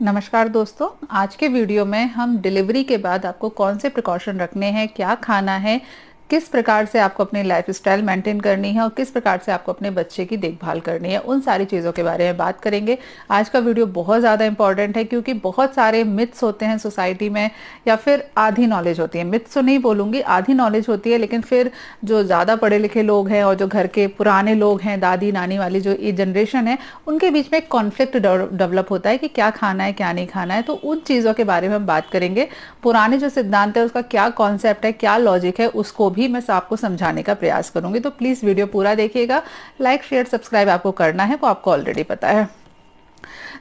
नमस्कार दोस्तों। आज के वीडियो में हम डिलीवरी के बाद आपको कौन से प्रिकॉशन रखने हैं, क्या खाना है, किस प्रकार से आपको अपनी लाइफस्टाइल मेंटेन करनी है और किस प्रकार से आपको अपने बच्चे की देखभाल करनी है, उन सारी चीज़ों के बारे में बात करेंगे। आज का वीडियो बहुत ज़्यादा इंपॉर्टेंट है क्योंकि बहुत सारे मिथ्स होते हैं सोसाइटी में, या फिर आधी नॉलेज होती है। मिथ्स तो नहीं बोलूँगी, आधी नॉलेज होती है, लेकिन फिर जो ज़्यादा पढ़े लिखे लोग हैं और जो घर के पुराने लोग हैं, दादी नानी वाली जो ये जनरेशन है, उनके बीच में एक कॉन्फ्लिक्ट डेवलप होता है कि क्या खाना है क्या नहीं खाना है। तो उन चीज़ों के बारे में हम बात करेंगे। पुराने जो सिद्धांत है उसका क्या कॉन्सेप्ट है, क्या लॉजिक है, उसको भी मैं आपको समझाने का प्रयास करूंगी। तो प्लीज वीडियो पूरा देखिएगा। लाइक शेयर सब्सक्राइब आपको करना है, वो आपको ऑलरेडी पता है।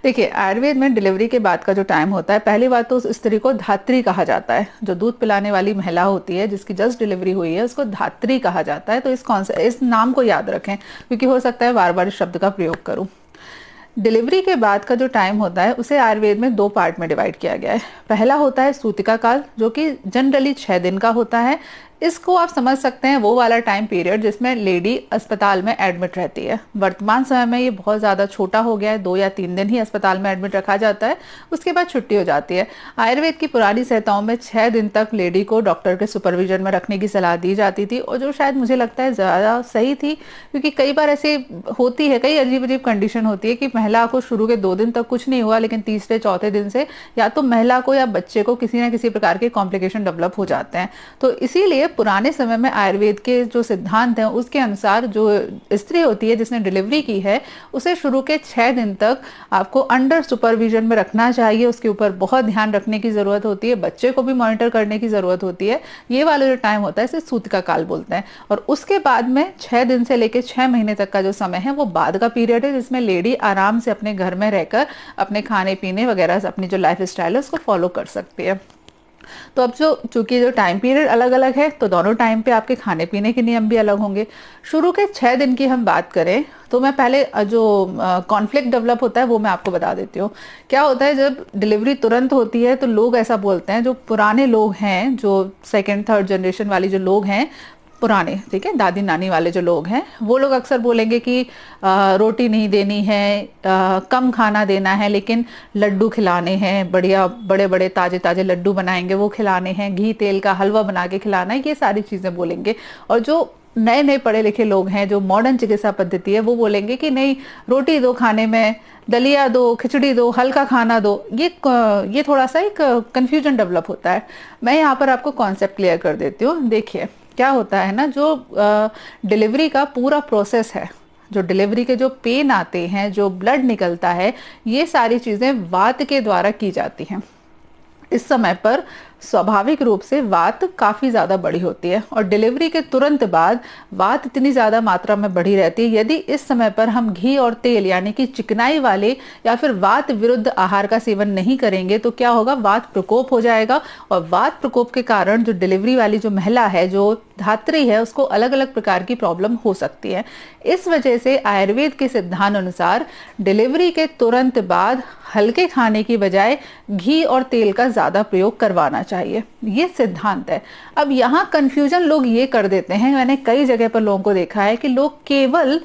देखिए, आयुर्वेद में डिलीवरी के बाद का जो टाइम होता है, पहली बात तो उस स्त्री को धात्री कहा जाता है। जो दूध पिलाने वाली महिला होती है, जिसकी जस्ट डिलीवरी हुई है, उसको धात्री कहा जाता है। तो इस नाम को याद रखें, क्योंकि हो सकता है बार बार इस शब्द का प्रयोग करूं। डिलीवरी के बाद का जो टाइम होता है उसे आयुर्वेद में दो पार्ट में डिवाइड किया गया है। पहला होता है सूतिका काल, जो कि जनरली 6 दिन का होता है। इसको आप समझ सकते हैं वो वाला टाइम पीरियड जिसमें लेडी अस्पताल में एडमिट रहती है। वर्तमान समय में ये बहुत ज़्यादा छोटा हो गया है, 2 या 3 दिन ही अस्पताल में एडमिट रखा जाता है, उसके बाद छुट्टी हो जाती है। आयुर्वेद की पुरानी संहिताओं में 6 दिन तक लेडी को डॉक्टर के सुपरविजन में रखने की सलाह दी जाती थी, और जो शायद मुझे लगता है ज़्यादा सही थी, क्योंकि कई बार ऐसी होती है, कई अजीब अजीब कंडीशन होती है कि महिला को शुरू के 2 दिन तक कुछ नहीं हुआ, लेकिन तीसरे चौथे दिन से या तो महिला को या बच्चे को किसी ना किसी प्रकार के कॉम्प्लिकेशन डेवलप हो जाते हैं। तो इसीलिए पुराने समय में आयुर्वेद के जो सिद्धांत हैं उसके अनुसार जो स्त्री होती है जिसने डिलीवरी की है, उसे शुरू के 6 दिन तक आपको अंडर सुपरविजन में रखना चाहिए। उसके ऊपर बहुत ध्यान रखने की जरूरत होती है, बच्चे को भी मॉनिटर करने की जरूरत होती है। ये वाला जो टाइम होता है इसे सूतिका काल बोलते हैं। और उसके बाद में 6 दिन से लेकर 6 महीने तक का जो समय है वो बाद का पीरियड है, जिसमें लेडी आराम से अपने घर में रहकर अपने खाने पीने वगैरह अपनी जो लाइफ स्टाइल है उसको फॉलो कर सकती है। तो अब चूंकि जो टाइम पीरियड अलग अलग है, तो दोनों टाइम पे आपके खाने पीने के नियम भी अलग होंगे। शुरू के 6 दिन की हम बात करें तो मैं पहले जो कॉन्फ्लिक्ट डेवलप होता है वो मैं आपको बता देती हूँ। क्या होता है, जब डिलीवरी तुरंत होती है तो लोग ऐसा बोलते हैं, जो पुराने लोग हैं, जो सेकेंड थर्ड जनरेशन वाली जो लोग हैं पुराने, ठीक है, दादी नानी वाले जो लोग हैं, वो लोग अक्सर बोलेंगे कि रोटी नहीं देनी है, कम खाना देना है, लेकिन लड्डू खिलाने हैं, बढ़िया बड़े बड़े ताजे ताजे लड्डू बनाएंगे वो खिलाने हैं, घी तेल का हलवा बना के खिलाना है, ये सारी चीजें बोलेंगे। और जो नए नए पढ़े लिखे लोग हैं, जो मॉडर्न चिकित्सा पद्धति है, वो बोलेंगे कि नहीं, रोटी दो खाने में, दलिया दो, खिचड़ी दो, हल्का खाना दो। ये थोड़ा सा एक कंफ्यूजन डेवलप होता है। मैं यहाँ पर आपको कॉन्सेप्ट क्लियर कर देती हूँ। देखिए क्या होता है ना, जो डिलीवरी का पूरा प्रोसेस है, जो डिलीवरी के जो पेन आते हैं, जो ब्लड निकलता है, ये सारी चीजें वात के द्वारा की जाती हैं। इस समय पर स्वाभाविक रूप से वात काफी ज्यादा बढ़ी होती है, और डिलीवरी के तुरंत बाद वात इतनी ज्यादा मात्रा में बढ़ी रहती है। यदि इस समय पर हम घी और तेल यानी कि चिकनाई वाले या फिर वात विरुद्ध आहार का सेवन नहीं करेंगे तो क्या होगा, वात प्रकोप हो जाएगा। और वात प्रकोप के कारण जो डिलीवरी वाली जो महिला है, जो धात्री है, उसको अलग अलग प्रकार की प्रॉब्लम हो सकती है। इस वजह से आयुर्वेद के सिद्धांत अनुसार डिलीवरी के तुरंत बाद हल्के खाने की बजाय घी और तेल का ज्यादा प्रयोग करवाना चाहिए। ये सिद्धांत है। अब यहाँ कंफ्यूजन लोग ये कर देते हैं, मैंने कई जगह पर लोगों को देखा है कि लोग केवल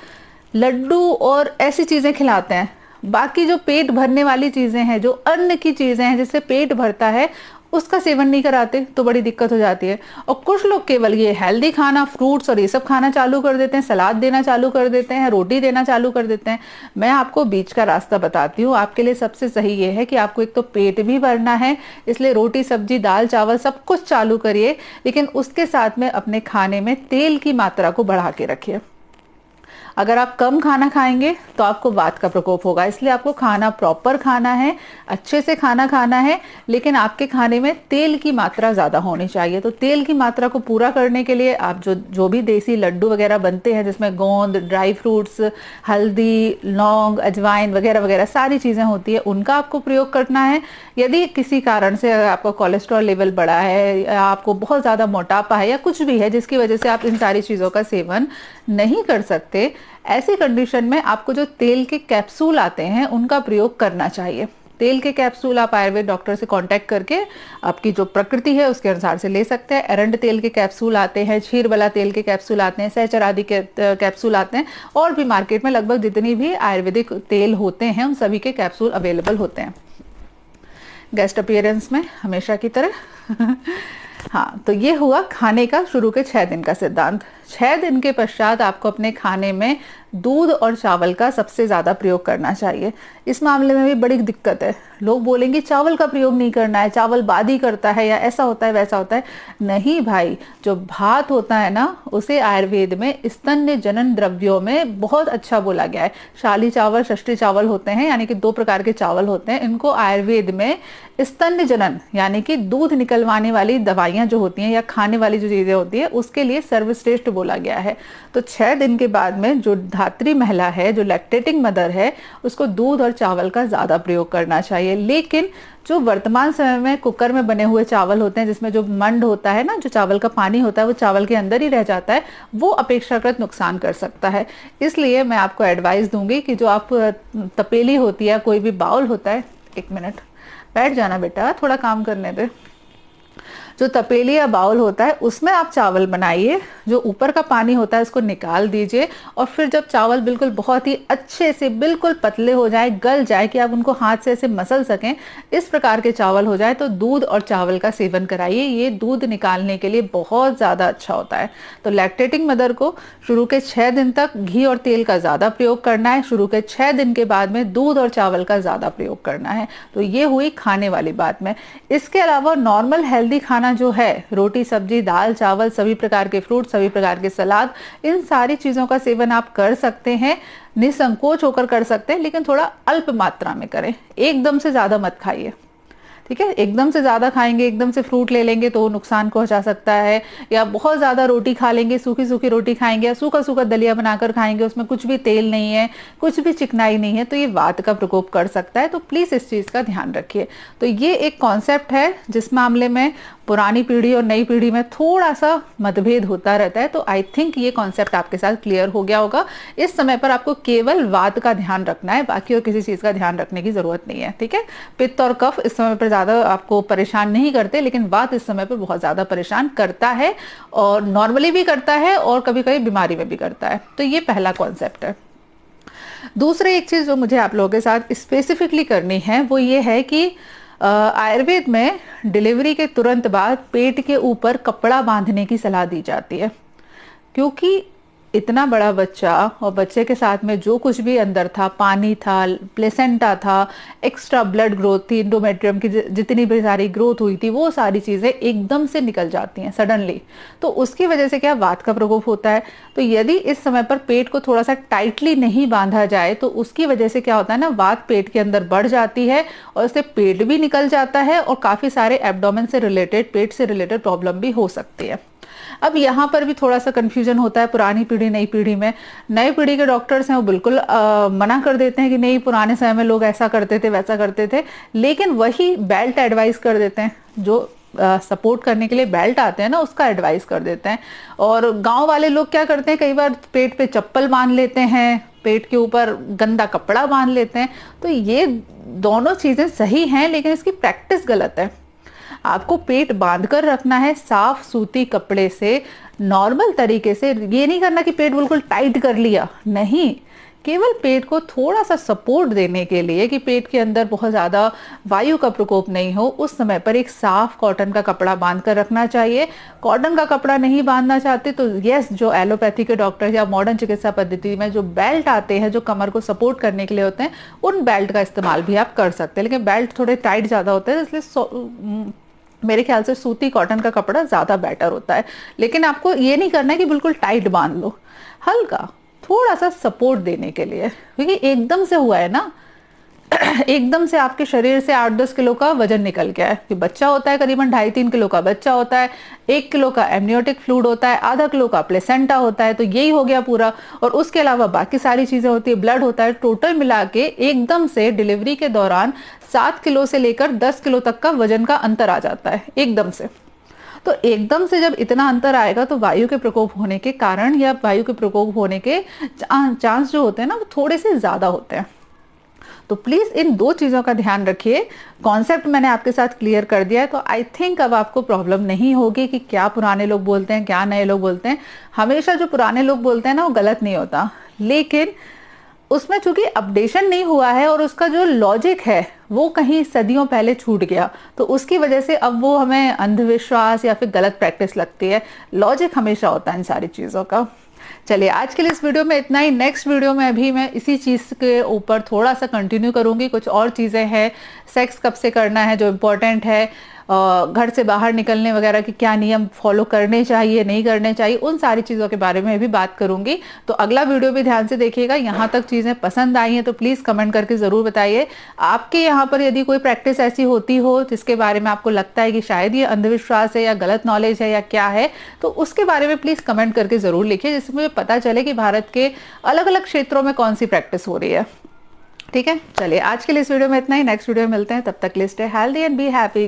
लड्डू और ऐसी चीजें खिलाते हैं, बाकी जो पेट भरने वाली चीजें हैं, जो अन्न की चीजें हैं जिससे पेट भरता है, उसका सेवन नहीं कराते, तो बड़ी दिक्कत हो जाती है। और कुछ लोग केवल ये हेल्दी खाना, फ्रूट्स और ये सब खाना चालू कर देते हैं, सलाद देना चालू कर देते हैं, रोटी देना चालू कर देते हैं। मैं आपको बीच का रास्ता बताती हूँ। आपके लिए सबसे सही ये है कि आपको एक तो पेट भी भरना है, इसलिए रोटी सब्जी दाल चावल सब कुछ चालू करिए, लेकिन उसके साथ में अपने खाने में तेल की मात्रा को बढ़ा के रखिए। अगर आप कम खाना खाएंगे तो आपको वात का प्रकोप होगा, इसलिए आपको खाना प्रॉपर खाना है, अच्छे से खाना खाना है, लेकिन आपके खाने में तेल की मात्रा ज्यादा होनी चाहिए। तो तेल की मात्रा को पूरा करने के लिए आप जो भी देसी लड्डू वगैरह बनते हैं, जिसमें गोंद, ड्राई फ्रूट्स, हल्दी, लौंग, अजवाइन वगैरह वगैरह सारी चीजें होती है, उनका आपको प्रयोग करना है। यदि किसी कारण से आपका कोलेस्ट्रॉल लेवल बढ़ा है, या आपको बहुत ज्यादा मोटापा है, या कुछ भी है जिसकी वजह से आप इन सारी चीजों का सेवन नहीं कर सकते, ऐसी कंडीशन में आपको जो तेल के कैप्सूल आते हैं उनका प्रयोग करना चाहिए। तेल के कैप्सूल आप आयुर्वेद डॉक्टर से कांटेक्ट करके आपकी जो प्रकृति है उसके अनुसार से ले सकते हैं। एरंड तेल के कैप्सूल आते हैं, क्षीरबला तेल के कैप्सूल आते हैं, सहचर आदि के कैप्सूल आते हैं, और भी मार्केट में लगभग जितनी भी आयुर्वेदिक तेल होते हैं उन सभी के कैप्सूल अवेलेबल होते हैं। गेस्ट अपीयरेंस में हमेशा की तरह। हाँ, तो ये हुआ खाने का शुरू के 6 दिन का सिद्धांत। 6 दिन के पश्चात आपको अपने खाने में दूध और चावल का सबसे ज़्यादा प्रयोग करना चाहिए। इस मामले में भी बड़ी दिक्कत है, लोग बोलेंगे चावल का प्रयोग नहीं करना है, चावल बादी करता है, या ऐसा होता है वैसा होता है। नहीं भाई, जो भात होता है ना, उसे आयुर्वेद में स्तन्य जनन द्रव्यों में बहुत अच्छा बोला गया है। शाली चावल, षष्ठी चावल होते हैं, यानी कि 2 प्रकार के चावल होते हैं। इनको आयुर्वेद में स्तन्य जनन यानी कि दूध निकलवाने वाली दवाइयां जो होती हैं या खाने वाली जो चीजें होती है उसके लिए सर्वश्रेष्ठ बोला गया है। तो 6 दिन के बाद में जो धात्री महिला है, जो लैक्टेटिंग मदर है, उसको दूध और चावल का ज्यादा प्रयोग करना चाहिए। लेकिन जो वर्तमान समय में कुकर में बने हुए चावल होते हैं, जिसमें जो मंड होता है ना, जो चावल का पानी होता है वो चावल के अंदर ही रह जाता है, वो अपेक्षाकृत नुकसान कर सकता है। इसलिए मैं आपको एडवाइस दूंगी कि जो आप तपेली होती है, कोई भी बाउल होता है, 1 मिनट बैठ जाना बेटा, थोड़ा काम करने दे। जो तपेली या बाउल होता है उसमें आप चावल बनाइए, जो ऊपर का पानी होता है उसको निकाल दीजिए, और फिर जब चावल बिल्कुल बहुत ही अच्छे से बिल्कुल पतले हो जाए, गल जाए कि आप उनको हाथ से ऐसे मसल सकें, इस प्रकार के चावल हो जाए, तो दूध और चावल का सेवन कराइए। ये दूध निकालने के लिए बहुत ज़्यादा अच्छा होता है। तो लैक्टेटिंग मदर को शुरू के 6 दिन तक घी और तेल का ज़्यादा प्रयोग करना है, शुरू के 6 दिन के बाद में दूध और चावल का ज़्यादा प्रयोग करना है। तो ये हुई खाने वाली बात में। इसके अलावा नॉर्मल हेल्दी खाना जो है, रोटी सब्जी दाल चावल, सभी प्रकार के फ्रूट, सभी प्रकार के सलाद, इन सारी चीजों का सेवन आप कर सकते हैं, निसंकोच होकर कर सकते हैं, लेकिन थोड़ा अल्प मात्रा में करें। एकदम से ज्यादा मत खाइए, ठीक है। एकदम से ज्यादा खाएंगे, एकदम से फ्रूट ले लेंगे तो नुकसान पहुंचा सकता है, या बहुत ज्यादा रोटी खा लेंगे, सूखी सूखी रोटी खाएंगे, या सूखा सूखा दलिया बनाकर खाएंगे, उसमें कुछ भी तेल नहीं है, कुछ भी चिकनाई नहीं है, तो ये वात का प्रकोप कर सकता है। तो प्लीज इस चीज का ध्यान रखिए। तो ये एक कॉन्सेप्ट है जिस मामले में पुरानी पीढ़ी और नई पीढ़ी में थोड़ा सा मतभेद होता रहता है। तो आई थिंक ये कॉन्सेप्ट आपके साथ क्लियर हो गया होगा। इस समय पर आपको केवल वात का ध्यान रखना है, बाकी और किसी चीज का ध्यान रखने की जरूरत नहीं है, ठीक है। पित्त और कफ इस समय पर ज्यादा आपको परेशान नहीं करते, लेकिन वात इस समय पर बहुत ज्यादा परेशान करता है, और नॉर्मली भी करता है और कभी कभी बीमारी में भी करता है। तो ये पहला कॉन्सेप्ट है। दूसरी एक चीज जो मुझे आप लोगों के साथ स्पेसिफिकली करनी है वो ये है कि आयुर्वेद में डिलीवरी के तुरंत बाद पेट के ऊपर कपड़ा बांधने की सलाह दी जाती है, क्योंकि इतना बड़ा बच्चा और बच्चे के साथ में जो कुछ भी अंदर था, पानी था, प्लेसेंटा था, एक्स्ट्रा ब्लड ग्रोथ थी, इंडोमेट्रियम की जितनी भी सारी ग्रोथ हुई थी, वो सारी चीजें एकदम से निकल जाती हैं सडनली। तो उसकी वजह से क्या वात का प्रकोप होता है। तो यदि इस समय पर पेट को थोड़ा सा टाइटली नहीं बांधा जाए तो उसकी वजह से क्या होता है ना, वात पेट के अंदर बढ़ जाती है और उससे पेट भी निकल जाता है, और काफी सारे एब्डोमेन से रिलेटेड, पेट से रिलेटेड प्रॉब्लम भी हो सकती है। अब यहाँ पर भी थोड़ा सा कंफ्यूजन होता है पुरानी पीढ़ी नई पीढ़ी में। नई पीढ़ी के डॉक्टर्स हैं वो बिल्कुल मना कर देते हैं कि नहीं, पुराने समय में लोग ऐसा करते थे वैसा करते थे, लेकिन वही बेल्ट एडवाइस कर देते हैं, जो सपोर्ट करने के लिए बेल्ट आते हैं ना, उसका एडवाइस कर देते हैं। और गांव वाले लोग क्या करते हैं, कई बार पेट पे चप्पल बांध लेते हैं, पेट के ऊपर गंदा कपड़ा बांध लेते हैं। तो ये दोनों चीजें सही हैं, लेकिन इसकी प्रैक्टिस गलत है। आपको पेट बांध कर रखना है साफ सूती कपड़े से, नॉर्मल तरीके से। ये नहीं करना कि पेट बिल्कुल टाइट कर लिया, नहीं, केवल पेट को थोड़ा सा सपोर्ट देने के लिए कि पेट के अंदर बहुत ज्यादा वायु का प्रकोप नहीं हो, उस समय पर एक साफ कॉटन का कपड़ा बांध कर रखना चाहिए। कॉटन का कपड़ा नहीं बांधना चाहते तो यस, जो एलोपैथी के डॉक्टर या मॉडर्न चिकित्सा पद्धति में जो बेल्ट आते हैं, जो कमर को सपोर्ट करने के लिए होते हैं, उन बेल्ट का इस्तेमाल भी आप कर सकते हैं। लेकिन बेल्ट थोड़े टाइट ज्यादा होते हैं, इसलिए मेरे ख्याल से सूती कॉटन का कपड़ा ज्यादा बेटर होता है। लेकिन आपको ये नहीं करना है कि बिल्कुल टाइट बांध लो, हल्का थोड़ा सा सपोर्ट देने के लिए, क्योंकि एकदम से हुआ है ना, एकदम से आपके शरीर से 8-10 किलो का वजन निकल गया है। कि बच्चा होता है करीबन 2.5-3 किलो का बच्चा होता है, 1 किलो का एमनियोटिक फ्लूइड होता है, आधा किलो का प्लेसेंटा होता है, तो यही हो गया पूरा। और उसके अलावा बाकी सारी चीजें होती है, ब्लड होता है, टोटल मिला के एकदम से डिलीवरी के दौरान 7 किलो से लेकर 10 किलो तक का वजन का अंतर आ जाता है एकदम से। तो एकदम से जब इतना अंतर आएगा तो वायु के प्रकोप होने के कारण या वायु के प्रकोप होने के चांस जो होते हैं ना, वो थोड़े से ज्यादा होते हैं। तो प्लीज इन 2 चीजों का ध्यान रखिए। कॉन्सेप्ट मैंने आपके साथ क्लियर कर दिया है, तो आई थिंक अब आपको प्रॉब्लम नहीं होगी कि क्या पुराने लोग बोलते हैं, क्या नए लोग बोलते हैं। हमेशा जो पुराने लोग बोलते हैं ना, वो गलत नहीं होता, लेकिन उसमें चूंकि अपडेशन नहीं हुआ है और उसका जो लॉजिक है वो कहीं सदियों पहले छूट गया, तो उसकी वजह से अब वो हमें अंधविश्वास या फिर गलत प्रैक्टिस लगती है। लॉजिक हमेशा होता है इन सारी चीज़ों का। चलिए आज के लिए इस वीडियो में इतना ही। नेक्स्ट वीडियो में अभी मैं इसी चीज़ के ऊपर थोड़ा सा कंटिन्यू करूंगी। कुछ और चीज़ें हैं, सेक्स कब से करना है जो इम्पोर्टेंट है, घर से बाहर निकलने वगैरह के क्या नियम फॉलो करने चाहिए नहीं करने चाहिए, उन सारी चीज़ों के बारे में भी बात करूंगी। तो अगला वीडियो भी ध्यान से देखिएगा। यहाँ तक चीज़ें पसंद आई हैं तो प्लीज़ कमेंट करके ज़रूर बताइए। आपके यहाँ पर यदि कोई प्रैक्टिस ऐसी होती हो जिसके बारे में आपको लगता है कि शायद ये अंधविश्वास है या गलत नॉलेज है या क्या है, तो उसके बारे में प्लीज़ कमेंट करके ज़रूर लिखिए, जिससे मुझे पता चले कि भारत के अलग अलग क्षेत्रों में कौन सी प्रैक्टिस हो रही है। ठीक है, चलिए आज के लिए इस वीडियो में इतना ही। नेक्स्ट वीडियो में मिलते हैं, तब तक के लिए stay healthy and be happy.